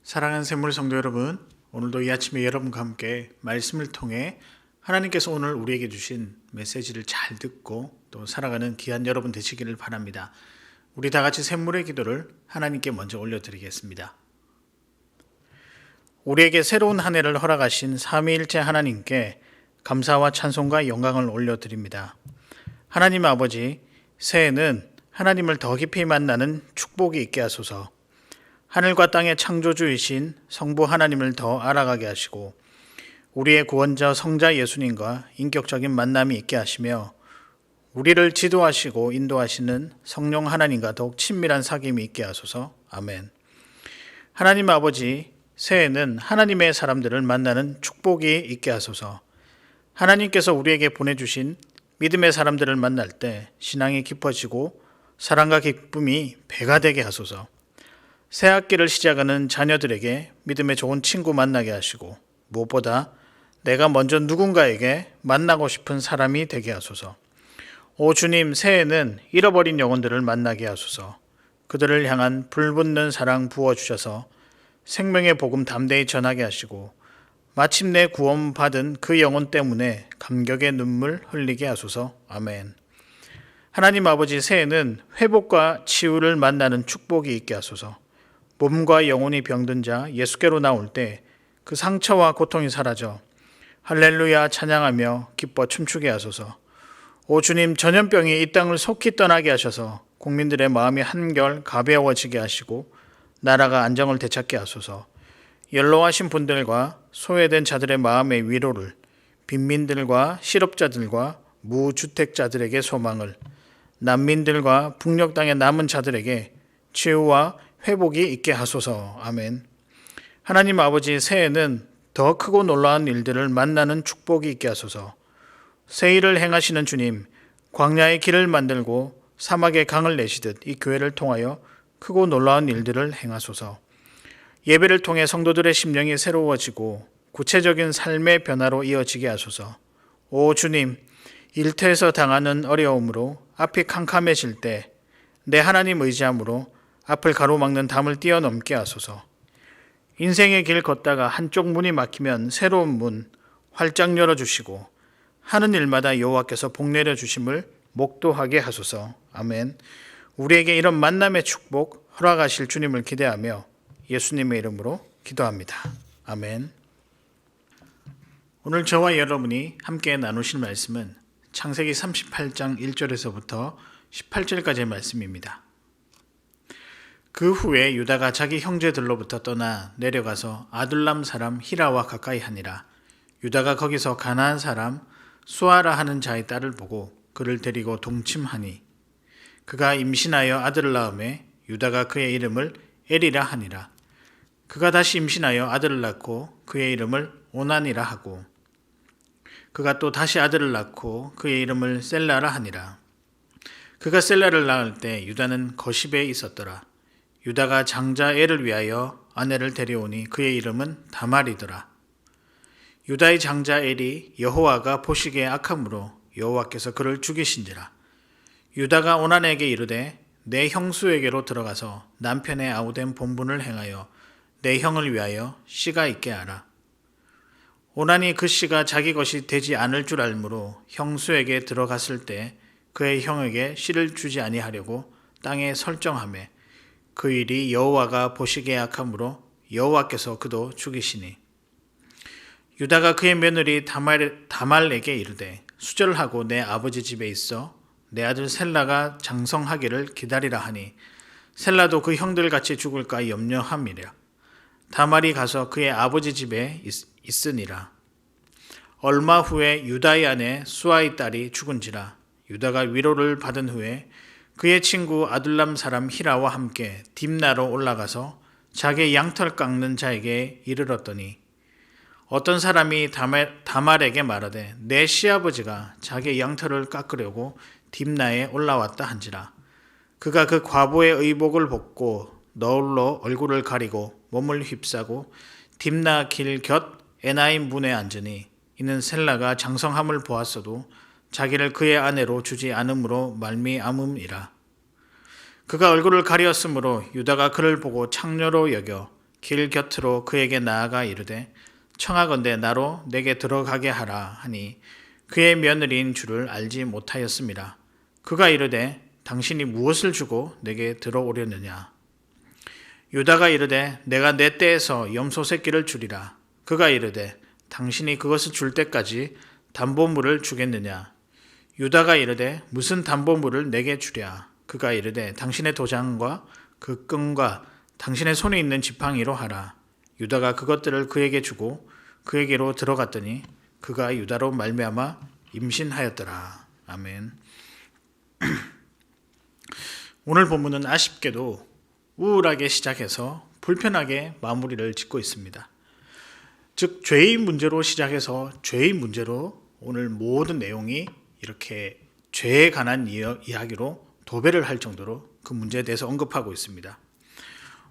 사랑하는 샘물 성도 여러분, 오늘도 이 아침에 여러분과 함께 말씀을 통해 하나님께서 오늘 우리에게 주신 메시지를 잘 듣고 또 살아가는 귀한 여러분 되시기를 바랍니다. 우리 다 같이 샘물의 기도를 하나님께 먼저 올려드리겠습니다. 우리에게 새로운 한 해를 허락하신 삼위일체 하나님께 감사와 찬송과 영광을 올려드립니다. 하나님 아버지, 새해는 하나님을 더 깊이 만나는 축복이 있게 하소서. 하늘과 땅의 창조주이신 성부 하나님을 더 알아가게 하시고 우리의 구원자 성자 예수님과 인격적인 만남이 있게 하시며 우리를 지도하시고 인도하시는 성령 하나님과 더욱 친밀한 사귐이 있게 하소서. 아멘. 하나님 아버지, 새해는 하나님의 사람들을 만나는 축복이 있게 하소서. 하나님께서 우리에게 보내주신 믿음의 사람들을 만날 때 신앙이 깊어지고 사랑과 기쁨이 배가 되게 하소서. 새 학기를 시작하는 자녀들에게 믿음의 좋은 친구 만나게 하시고 무엇보다 내가 먼저 누군가에게 만나고 싶은 사람이 되게 하소서. 오 주님, 새해는 잃어버린 영혼들을 만나게 하소서. 그들을 향한 불붙는 사랑 부어주셔서 생명의 복음 담대히 전하게 하시고 마침내 구원받은 그 영혼 때문에 감격의 눈물 흘리게 하소서. 아멘. 하나님 아버지, 새해는 회복과 치유를 만나는 축복이 있게 하소서. 몸과 영혼이 병든 자 예수께로 나올 때 그 상처와 고통이 사라져 할렐루야 찬양하며 기뻐 춤추게 하소서. 오 주님, 전염병이 이 땅을 속히 떠나게 하셔서 국민들의 마음이 한결 가벼워지게 하시고 나라가 안정을 되찾게 하소서. 연로하신 분들과 소외된 자들의 마음의 위로를, 빈민들과 실업자들과 무주택자들에게 소망을, 난민들과 북녘 땅에 남은 자들에게 치유와 회복이 있게 하소서. 아멘. 하나님 아버지, 새해는 더 크고 놀라운 일들을 만나는 축복이 있게 하소서. 새 일을 행하시는 주님, 광야의 길을 만들고 사막의 강을 내시듯 이 교회를 통하여 크고 놀라운 일들을 행하소서. 예배를 통해 성도들의 심령이 새로워지고 구체적인 삶의 변화로 이어지게 하소서. 오 주님, 일터에서 당하는 어려움으로 앞이 캄캄해질 때 내 하나님 의지함으로 앞을 가로막는 담을 뛰어넘게 하소서. 인생의 길 걷다가 한쪽 문이 막히면 새로운 문 활짝 열어주시고 하는 일마다 여호와께서 복 내려주심을 목도하게 하소서. 아멘. 우리에게 이런 만남의 축복 허락하실 주님을 기대하며 예수님의 이름으로 기도합니다. 아멘. 오늘 저와 여러분이 함께 나누실 말씀은 창세기 38장 1절에서부터 18절까지의 말씀입니다. 그 후에 유다가 자기 형제들로부터 떠나 내려가서 아둘람 사람 히라와 가까이 하니라. 유다가 거기서 가나안 사람 수아라 하는 자의 딸을 보고 그를 데리고 동침하니 그가 임신하여 아들을 낳음에 유다가 그의 이름을 에리라 하니라. 그가 다시 임신하여 아들을 낳고 그의 이름을 오난이라 하고 그가 또 다시 아들을 낳고 그의 이름을 셀라라 하니라. 그가 셀라를 낳을 때 유다는 거십에 있었더라. 유다가 장자 엘을 위하여 아내를 데려오니 그의 이름은 다말이더라. 유다의 장자 엘이 여호와가 보시기에 악함으로 여호와께서 그를 죽이신지라. 유다가 오난에게 이르되 내 형수에게로 들어가서 남편의 아우된 본분을 행하여 내 형을 위하여 씨가 있게 하라. 오난이 그 씨가 자기 것이 되지 않을 줄 알므로 형수에게 들어갔을 때 그의 형에게 씨를 주지 아니하려고 땅에 설정하매 그 일이 여호와가 보시기에 악함으로 여호와께서 그도 죽이시니 유다가 그의 며느리 다말에게 이르되 수절하고 내 아버지 집에 있어 내 아들 셀라가 장성하기를 기다리라 하니 셀라도 그 형들같이 죽을까 염려함이라. 다말이 가서 그의 아버지 집에 있으니라. 얼마 후에 유다의 아내 수아의 딸이 죽은지라. 유다가 위로를 받은 후에 그의 친구 아둘람 사람 히라와 함께 딥나로 올라가서 자기의 양털 깎는 자에게 이르렀더니 어떤 사람이 다말에게 말하되 내 시아버지가 자기의 양털을 깎으려고 딥나에 올라왔다 한지라. 그가 그 과부의 의복을 벗고 너울로 얼굴을 가리고 몸을 휩싸고 딥나 길 곁 에나임 문에 앉으니 이는 셀라가 장성함을 보았어도 자기를 그의 아내로 주지 않음으로 말미암음이라. 그가 얼굴을 가리었으므로 유다가 그를 보고 창녀로 여겨 길 곁으로 그에게 나아가 이르되 청하건대 나로 내게 들어가게 하라 하니 그의 며느리인 줄을 알지 못하였습니다. 그가 이르되 당신이 무엇을 주고 내게 들어오려느냐. 유다가 이르되 내가 내 떼에서 염소 새끼를 주리라. 그가 이르되 당신이 그것을 줄 때까지 담보물을 주겠느냐. 유다가 이르되 무슨 담보물을 내게 주랴. 그가 이르되 당신의 도장과 그 끈과 당신의 손에 있는 지팡이로 하라. 유다가 그것들을 그에게 주고 그에게로 들어갔더니 그가 유다로 말미암아 임신하였더라. 아멘. 오늘 본문은 아쉽게도 우울하게 시작해서 불편하게 마무리를 짓고 있습니다. 즉 죄의 문제로 시작해서 죄의 문제로 오늘 모든 내용이 이렇게 죄에 관한 이야기로 도배를 할 정도로 그 문제에 대해서 언급하고 있습니다.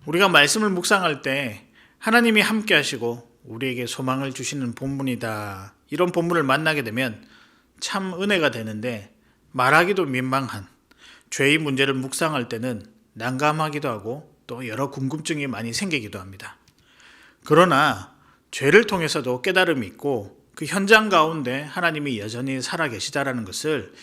우리가 말씀을 묵상할 때 하나님이 함께 하시고 우리에게 소망을 주시는 본문이다. 이런 본문을 만나게 되면 참 은혜가 되는데 말하기도 민망한 죄의 문제를 묵상할 때는 난감하기도 하고 또 여러 궁금증이 많이 생기기도 합니다. 그러나 죄를 통해서도 깨달음이 있고 그 현장 가운데 하나님이 여전히 살아계시다라는 것을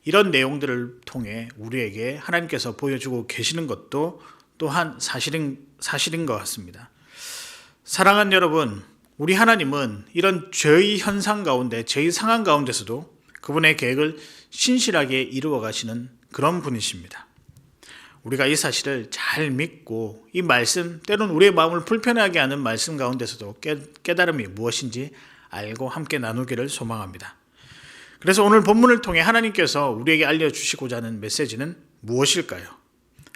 이런 내용들을 통해 우리에게 하나님께서 보여주고 계시는 것도 또한 사실인 것 같습니다. 사랑하는 여러분, 우리 하나님은 이런 죄의 현상 가운데, 죄의 상황 가운데서도 그분의 계획을 신실하게 이루어 가시는 그런 분이십니다. 우리가 이 사실을 잘 믿고 이 말씀, 때론 우리의 마음을 불편하게 하는 말씀 가운데서도 깨달음이 무엇인지 알고 함께 나누기를 소망합니다. 그래서 오늘 본문을 통해 하나님께서 우리에게 알려주시고자 하는 메시지는 무엇일까요?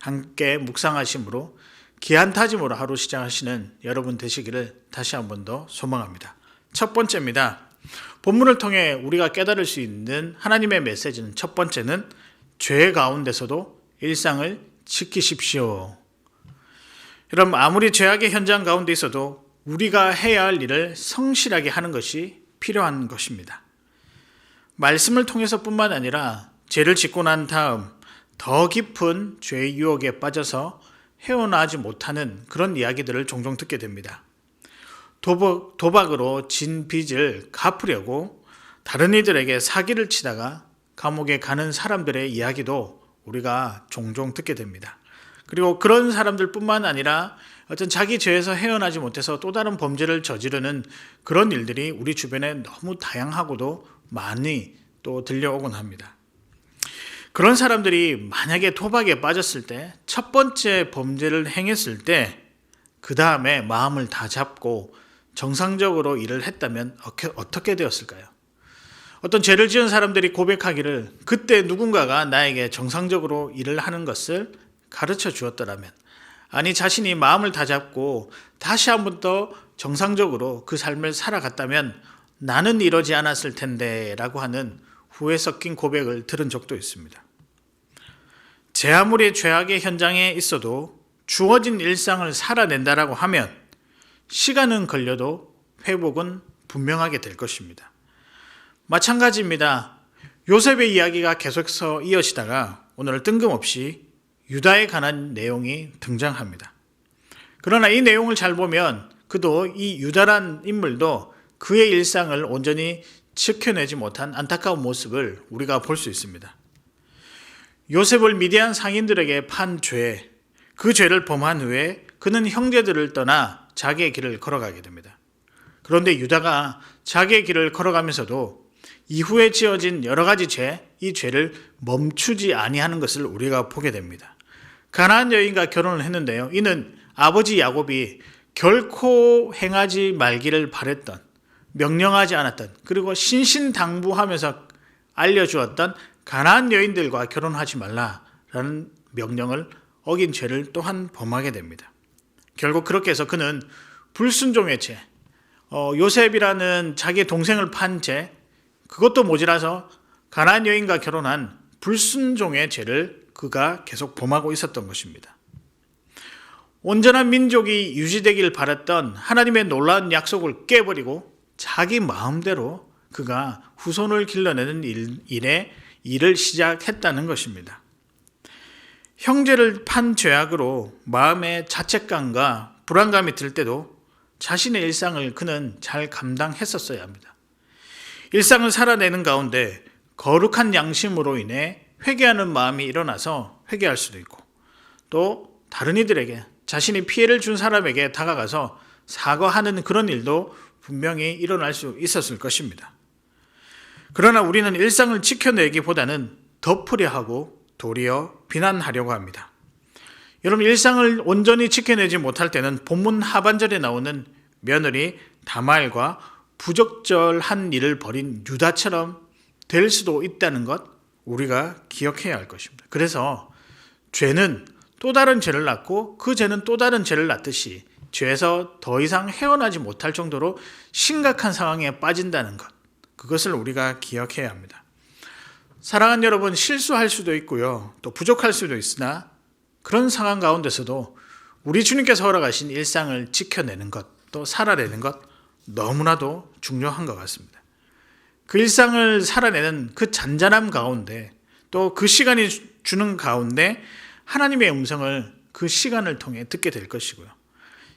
함께 묵상하심으로 기한타짐으로 하루 시작하시는 여러분 되시기를 다시 한 번 더 소망합니다. 첫 번째입니다. 본문을 통해 우리가 깨달을 수 있는 하나님의 메시지는 첫 번째는 죄 가운데서도 일상을 지키십시오. 여러분, 아무리 죄악의 현장 가운데 있어도 우리가 해야 할 일을 성실하게 하는 것이 필요한 것입니다. 말씀을 통해서뿐만 아니라 죄를 짓고 난 다음 더 깊은 죄의 유혹에 빠져서 헤어나지 못하는 그런 이야기들을 종종 듣게 됩니다. 도박으로 진 빚을 갚으려고 다른 이들에게 사기를 치다가 감옥에 가는 사람들의 이야기도 우리가 종종 듣게 됩니다. 그리고 그런 사람들뿐만 아니라 어떤 자기 죄에서 헤어나지 못해서 또 다른 범죄를 저지르는 그런 일들이 우리 주변에 너무 다양하고도 많이 또 들려오곤 합니다. 그런 사람들이 만약에 도박에 빠졌을 때 첫 번째 범죄를 행했을 때 그 다음에 마음을 다 잡고 정상적으로 일을 했다면 어떻게 되었을까요? 어떤 죄를 지은 사람들이 고백하기를 그때 누군가가 나에게 정상적으로 일을 하는 것을 가르쳐 주었더라면, 아니 자신이 마음을 다 잡고 다시 한 번 더 정상적으로 그 삶을 살아갔다면 나는 이러지 않았을 텐데 라고 하는 후회 섞인 고백을 들은 적도 있습니다. 제 아무리 죄악의 현장에 있어도 주어진 일상을 살아낸다라고 하면 시간은 걸려도 회복은 분명하게 될 것입니다. 마찬가지입니다. 요셉의 이야기가 계속해서 이어지다가 오늘 뜬금없이 유다에 관한 내용이 등장합니다. 그러나 이 내용을 잘 보면 그도 이 유다란 인물도 그의 일상을 온전히 지켜내지 못한 안타까운 모습을 우리가 볼 수 있습니다. 요셉을 미디안 상인들에게 판 죄, 그 죄를 범한 후에 그는 형제들을 떠나 자기의 길을 걸어가게 됩니다. 그런데 유다가 자기의 길을 걸어가면서도 이후에 지어진 여러 가지 죄, 이 죄를 멈추지 아니하는 것을 우리가 보게 됩니다. 가나안 여인과 결혼을 했는데요. 이는 아버지 야곱이 결코 행하지 말기를 바랬던, 명령하지 않았던, 그리고 신신당부하면서 알려주었던 가나안 여인들과 결혼하지 말라라는 명령을 어긴 죄를 또한 범하게 됩니다. 결국 그렇게 해서 그는 불순종의 죄, 요셉이라는 자기 동생을 판 죄, 그것도 모자라서 가나안 여인과 결혼한 불순종의 죄를 그가 계속 범하고 있었던 것입니다. 온전한 민족이 유지되길 바랐던 하나님의 놀라운 약속을 깨버리고 자기 마음대로 그가 후손을 길러내는 일을 시작했다는 것입니다. 형제를 판 죄악으로 마음의 자책감과 불안감이 들 때도 자신의 일상을 그는 잘 감당했었어야 합니다. 일상을 살아내는 가운데 거룩한 양심으로 인해 회개하는 마음이 일어나서 회개할 수도 있고, 또 다른 이들에게, 자신이 피해를 준 사람에게 다가가서 사과하는 그런 일도 분명히 일어날 수 있었을 것입니다. 그러나 우리는 일상을 지켜내기보다는 덮으려 하고 도리어 비난하려고 합니다. 여러분, 일상을 온전히 지켜내지 못할 때는 본문 하반절에 나오는 며느리 다말과 부적절한 일을 벌인 유다처럼 될 수도 있다는 것, 우리가 기억해야 할 것입니다. 그래서 죄는 또 다른 죄를 낳고 그 죄는 또 다른 죄를 낳듯이 죄에서 더 이상 헤어나지 못할 정도로 심각한 상황에 빠진다는 것, 그것을 우리가 기억해야 합니다. 사랑하는 여러분, 실수할 수도 있고요, 또 부족할 수도 있으나 그런 상황 가운데서도 우리 주님께서 허락하신 일상을 지켜내는 것, 또 살아내는 것, 너무나도 중요한 것 같습니다. 그 일상을 살아내는 그 잔잔함 가운데, 또 그 시간이 주는 가운데 하나님의 음성을 그 시간을 통해 듣게 될 것이고요,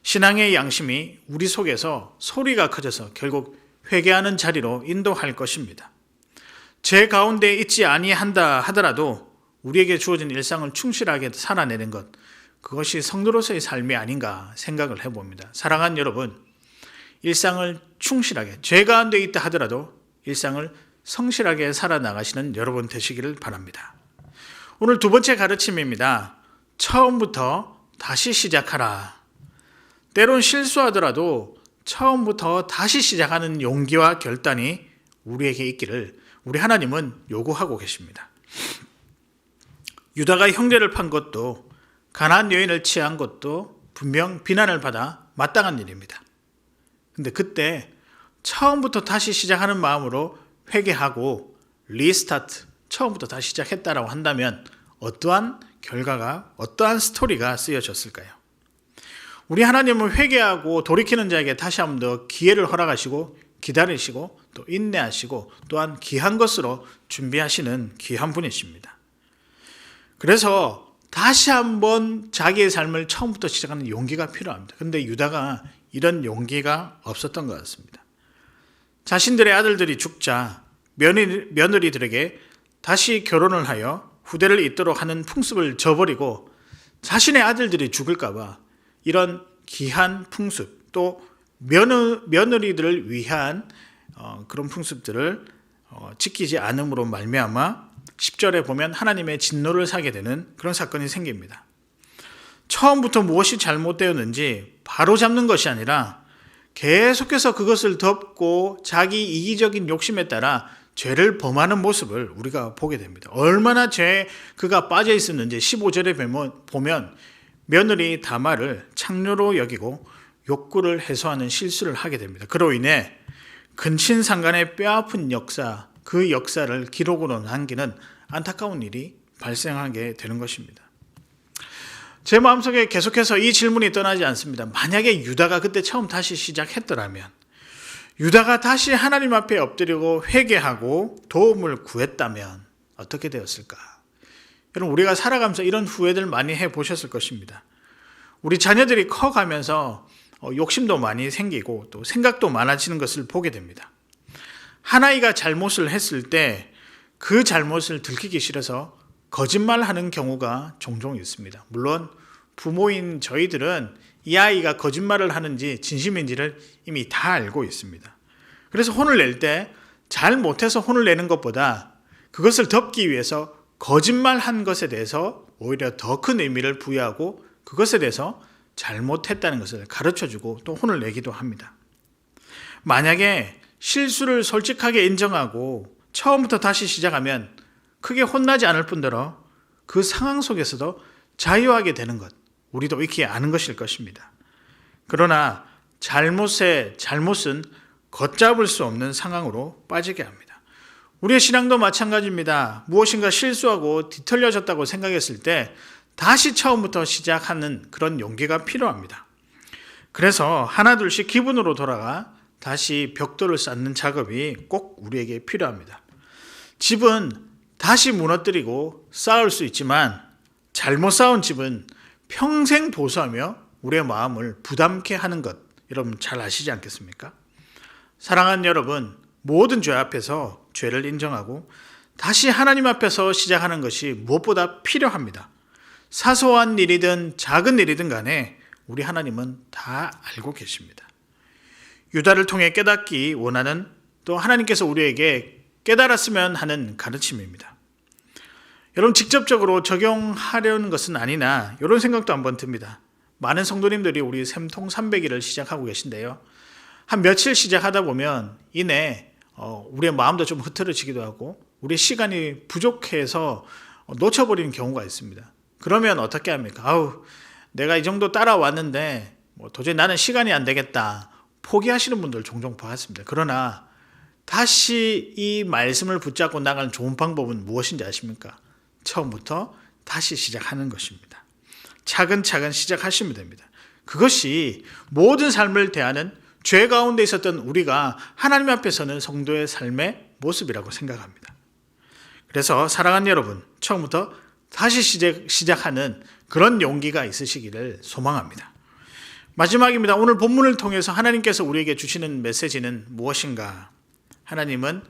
신앙의 양심이 우리 속에서 소리가 커져서 결국 회개하는 자리로 인도할 것입니다. 죄 가운데 있지 아니한다 하더라도 우리에게 주어진 일상을 충실하게 살아내는 것, 그것이 성도로서의 삶이 아닌가 생각을 해봅니다. 사랑하는 여러분, 일상을 충실하게, 죄 가운데 있다 하더라도 일상을 성실하게 살아나가시는 여러분 되시기를 바랍니다. 오늘 두 번째 가르침입니다. 처음부터 다시 시작하라. 때론 실수하더라도 처음부터 다시 시작하는 용기와 결단이 우리에게 있기를 우리 하나님은 요구하고 계십니다. 유다가 형제를 판 것도, 가나안 여인을 취한 것도 분명 비난을 받아 마땅한 일입니다. 근데 그때 처음부터 다시 시작하는 마음으로 회개하고 리스타트, 처음부터 다시 시작했다라고 한다면 어떠한 결과가, 어떠한 스토리가 쓰여졌을까요? 우리 하나님은 회개하고 돌이키는 자에게 다시 한 번 더 기회를 허락하시고 기다리시고 또 인내하시고 또한 귀한 것으로 준비하시는 귀한 분이십니다. 그래서 다시 한번 자기의 삶을 처음부터 시작하는 용기가 필요합니다. 그런데 유다가 이런 용기가 없었던 것 같습니다. 자신들의 아들들이 죽자 며느리들에게 다시 결혼을 하여 후대를 잇도록 하는 풍습을 저버리고 자신의 아들들이 죽을까 봐 이런 귀한 풍습, 또 며느리들을 위한 그런 풍습들을 지키지 않음으로 말미암아 10절에 보면 하나님의 진노를 사게 되는 그런 사건이 생깁니다. 처음부터 무엇이 잘못되었는지 바로잡는 것이 아니라 계속해서 그것을 덮고 자기 이기적인 욕심에 따라 죄를 범하는 모습을 우리가 보게 됩니다. 얼마나 죄에 그가 빠져 있었는지 15절에 보면 며느리 다말을 창녀로 여기고 욕구를 해소하는 실수를 하게 됩니다. 그로 인해 근친상간의 뼈아픈 역사, 그 역사를 기록으로 남기는 안타까운 일이 발생하게 되는 것입니다. 제 마음속에 계속해서 이 질문이 떠나지 않습니다. 만약에 유다가 그때 처음 다시 시작했더라면, 유다가 다시 하나님 앞에 엎드리고 회개하고 도움을 구했다면 어떻게 되었을까? 여러분, 우리가 살아가면서 이런 후회들 많이 해보셨을 것입니다. 우리 자녀들이 커가면서 욕심도 많이 생기고 또 생각도 많아지는 것을 보게 됩니다. 하나이가 잘못을 했을 때 그 잘못을 들키기 싫어서 거짓말하는 경우가 종종 있습니다. 물론 부모인 저희들은 이 아이가 거짓말을 하는지 진심인지를 이미 다 알고 있습니다. 그래서 혼을 낼 때 잘못해서 혼을 내는 것보다 그것을 덮기 위해서 거짓말한 것에 대해서 오히려 더 큰 의미를 부여하고 그것에 대해서 잘못했다는 것을 가르쳐주고 또 혼을 내기도 합니다. 만약에 실수를 솔직하게 인정하고 처음부터 다시 시작하면 크게 혼나지 않을 뿐더러 그 상황 속에서도 자유하게 되는 것, 우리도 익히 아는 것일 것입니다. 그러나 잘못은 걷잡을 수 없는 상황으로 빠지게 합니다. 우리의 신앙도 마찬가지입니다. 무엇인가 실수하고 뒤틀려졌다고 생각했을 때 다시 처음부터 시작하는 그런 용기가 필요합니다. 그래서 하나둘씩 기분으로 돌아가 다시 벽돌을 쌓는 작업이 꼭 우리에게 필요합니다. 집은 다시 무너뜨리고 쌓을 수 있지만 잘못 쌓은 집은 평생 보수하며 우리의 마음을 부담케 하는 것, 여러분 잘 아시지 않겠습니까? 사랑하는 여러분, 모든 죄 앞에서 죄를 인정하고 다시 하나님 앞에서 시작하는 것이 무엇보다 필요합니다. 사소한 일이든 작은 일이든 간에 우리 하나님은 다 알고 계십니다. 유다를 통해 깨닫기 원하는, 또 하나님께서 우리에게 깨달았으면 하는 가르침입니다. 여러분, 직접적으로 적용하려는 것은 아니나 이런 생각도 한번 듭니다. 많은 성도님들이 우리 샘통 300일을 시작하고 계신데요, 한 며칠 시작하다 보면 이내 우리의 마음도 좀 흐트러지기도 하고 우리의 시간이 부족해서 놓쳐버리는 경우가 있습니다. 그러면 어떻게 합니까? 내가 이 정도 따라왔는데 도저히 나는 시간이 안 되겠다, 포기하시는 분들 종종 봤습니다. 그러나 다시 이 말씀을 붙잡고 나가는 좋은 방법은 무엇인지 아십니까? 처음부터 다시 시작하는 것입니다. 차근차근 시작하시면 됩니다. 그것이 모든 삶을 대하는 죄 가운데 있었던 우리가 하나님 앞에서는 성도의 삶의 모습이라고 생각합니다. 그래서 사랑하는 여러분, 처음부터 다시 시작하는 그런 용기가 있으시기를 소망합니다. 마지막입니다. 오늘 본문을 통해서 하나님께서 우리에게 주시는 메시지는 무엇인가? 하나님은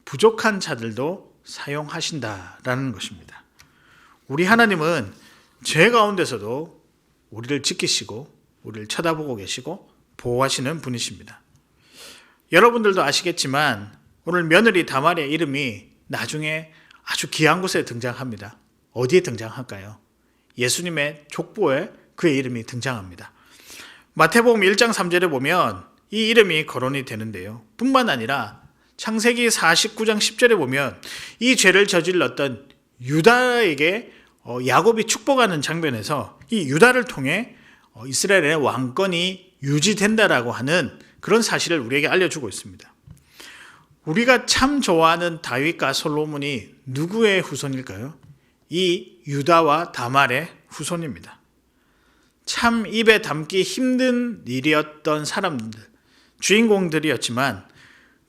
부족한 자들도 사용하신다라는 것입니다. 우리 하나님은 죄 가운데서도 우리를 지키시고 우리를 쳐다보고 계시고 보호하시는 분이십니다. 여러분들도 아시겠지만 오늘 며느리 다말의 이름이 나중에 아주 귀한 곳에 등장합니다. 어디에 등장할까요? 예수님의 족보에 그의 이름이 등장합니다. 마태복음 1장 3절에 보면 이 이름이 거론이 되는데요, 뿐만 아니라 창세기 49장 10절에 보면 이 죄를 저질렀던 유다에게 야곱이 축복하는 장면에서 이 유다를 통해 이스라엘의 왕권이 유지된다라고 하는 그런 사실을 우리에게 알려주고 있습니다. 우리가 참 좋아하는 다윗과 솔로몬이 누구의 후손일까요? 이 유다와 다말의 후손입니다. 참 입에 담기 힘든 일이었던 사람들, 주인공들이었지만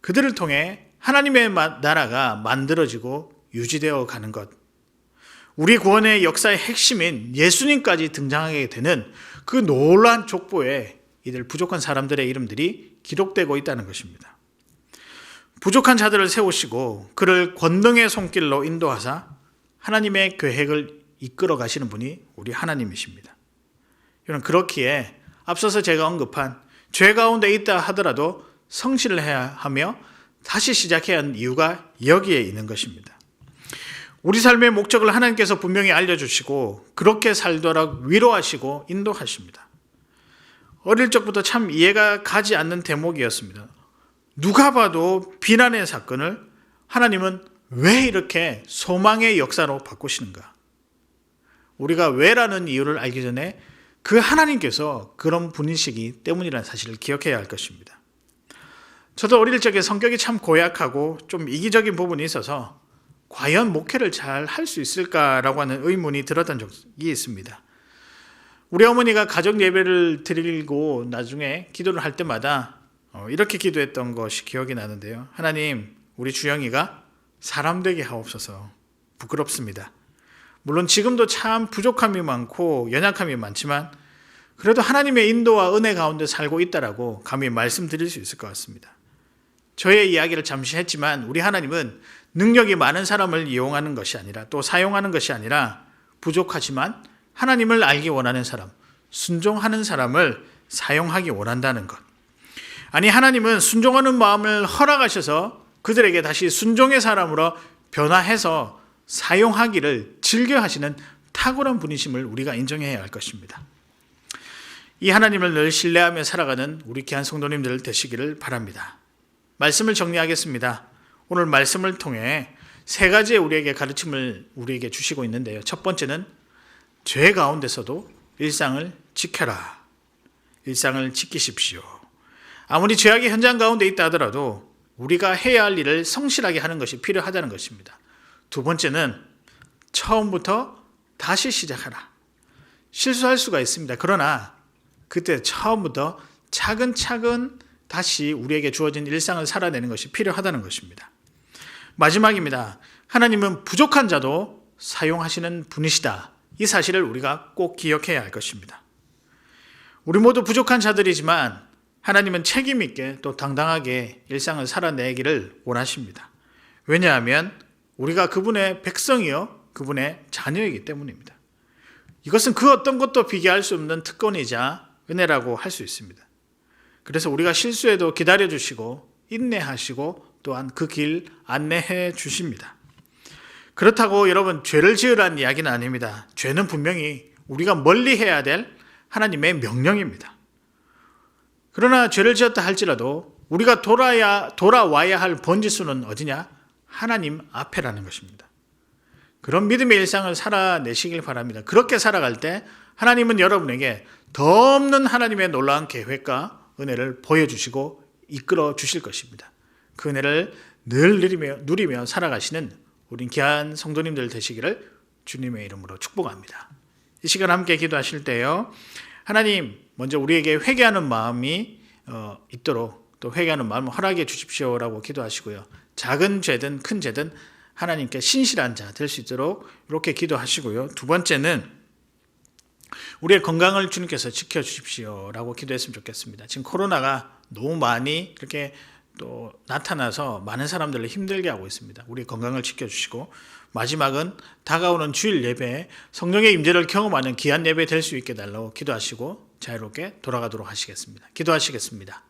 그들을 통해 하나님의 나라가 만들어지고 유지되어 가는 것, 우리 구원의 역사의 핵심인 예수님까지 등장하게 되는 그 놀라운 족보에 이들 부족한 사람들의 이름들이 기록되고 있다는 것입니다. 부족한 자들을 세우시고 그를 권능의 손길로 인도하사 하나님의 계획을 이끌어 가시는 분이 우리 하나님이십니다. 여러분, 그렇기에 앞서서 제가 언급한 죄 가운데 있다 하더라도 성실을 해야 하며 다시 시작해야 하는 이유가 여기에 있는 것입니다. 우리 삶의 목적을 하나님께서 분명히 알려주시고 그렇게 살도록 위로하시고 인도하십니다. 어릴 적부터 참 이해가 가지 않는 대목이었습니다. 누가 봐도 비난의 사건을 하나님은 왜 이렇게 소망의 역사로 바꾸시는가? 우리가 왜라는 이유를 알기 전에 그 하나님께서 그런 분이시기 때문이라는 사실을 기억해야 할 것입니다. 저도 어릴 적에 성격이 참 고약하고 좀 이기적인 부분이 있어서 과연 목회를 잘 할 수 있을까라고 하는 의문이 들었던 적이 있습니다. 우리 어머니가 가정 예배를 드리고 나중에 기도를 할 때마다 이렇게 기도했던 것이 기억이 나는데요. 하나님, 우리 주영이가 사람 되게 하옵소서. 부끄럽습니다. 물론 지금도 참 부족함이 많고 연약함이 많지만 그래도 하나님의 인도와 은혜 가운데 살고 있다라고 감히 말씀드릴 수 있을 것 같습니다. 저의 이야기를 잠시 했지만 우리 하나님은 능력이 많은 사람을 이용하는 것이 아니라, 또 사용하는 것이 아니라, 부족하지만 하나님을 알기 원하는 사람, 순종하는 사람을 사용하기 원한다는 것. 아니, 하나님은 순종하는 마음을 허락하셔서 그들에게 다시 순종의 사람으로 변화해서 사용하기를 즐겨하시는 탁월한 분이심을 우리가 인정해야 할 것입니다. 이 하나님을 늘 신뢰하며 살아가는 우리 귀한 성도님들 되시기를 바랍니다. 말씀을 정리하겠습니다. 오늘 말씀을 통해 세 가지의 우리에게 가르침을 우리에게 주시고 있는데요. 첫 번째는 죄 가운데서도 일상을 지켜라. 일상을 지키십시오. 아무리 죄악의 현장 가운데 있다 하더라도 우리가 해야 할 일을 성실하게 하는 것이 필요하다는 것입니다. 두 번째는 처음부터 다시 시작하라. 실수할 수가 있습니다. 그러나 그때 처음부터 차근차근 다시 우리에게 주어진 일상을 살아내는 것이 필요하다는 것입니다. 마지막입니다. 하나님은 부족한 자도 사용하시는 분이시다. 이 사실을 우리가 꼭 기억해야 할 것입니다. 우리 모두 부족한 자들이지만 하나님은 책임 있게 또 당당하게 일상을 살아내기를 원하십니다. 왜냐하면 우리가 그분의 백성이요 그분의 자녀이기 때문입니다. 이것은 그 어떤 것도 비교할 수 없는 특권이자 은혜라고 할 수 있습니다. 그래서 우리가 실수해도 기다려주시고 인내하시고 또한 그 길 안내해 주십니다. 그렇다고 여러분 죄를 지으라는 이야기는 아닙니다. 죄는 분명히 우리가 멀리해야 될 하나님의 명령입니다. 그러나 죄를 지었다 할지라도 우리가 돌아와야 할 번지수는 어디냐? 하나님 앞에라는 것입니다. 그런 믿음의 일상을 살아내시길 바랍니다. 그렇게 살아갈 때 하나님은 여러분에게 더 없는 하나님의 놀라운 계획과 은혜를 보여주시고 이끌어 주실 것입니다. 그 은혜를 늘 누리며 살아가시는 우린 귀한 성도님들 되시기를 주님의 이름으로 축복합니다. 이 시간 함께 기도하실 때요. 하나님 먼저 우리에게 회개하는 마음이 있도록 또 회개하는 마음을 허락해 주십시오라고 기도하시고요. 작은 죄든 큰 죄든 하나님께 신실한 자 될 수 있도록 이렇게 기도하시고요. 두 번째는 우리의 건강을 주님께서 지켜주십시오라고 기도했으면 좋겠습니다. 지금 코로나가 너무 많이 이렇게 또 나타나서 많은 사람들을 힘들게 하고 있습니다. 우리 건강을 지켜주시고 마지막은 다가오는 주일 예배에 성령의 임재를 경험하는 귀한 예배 될 수 있게 달라고 기도하시고 자유롭게 돌아가도록 하시겠습니다. 기도하시겠습니다.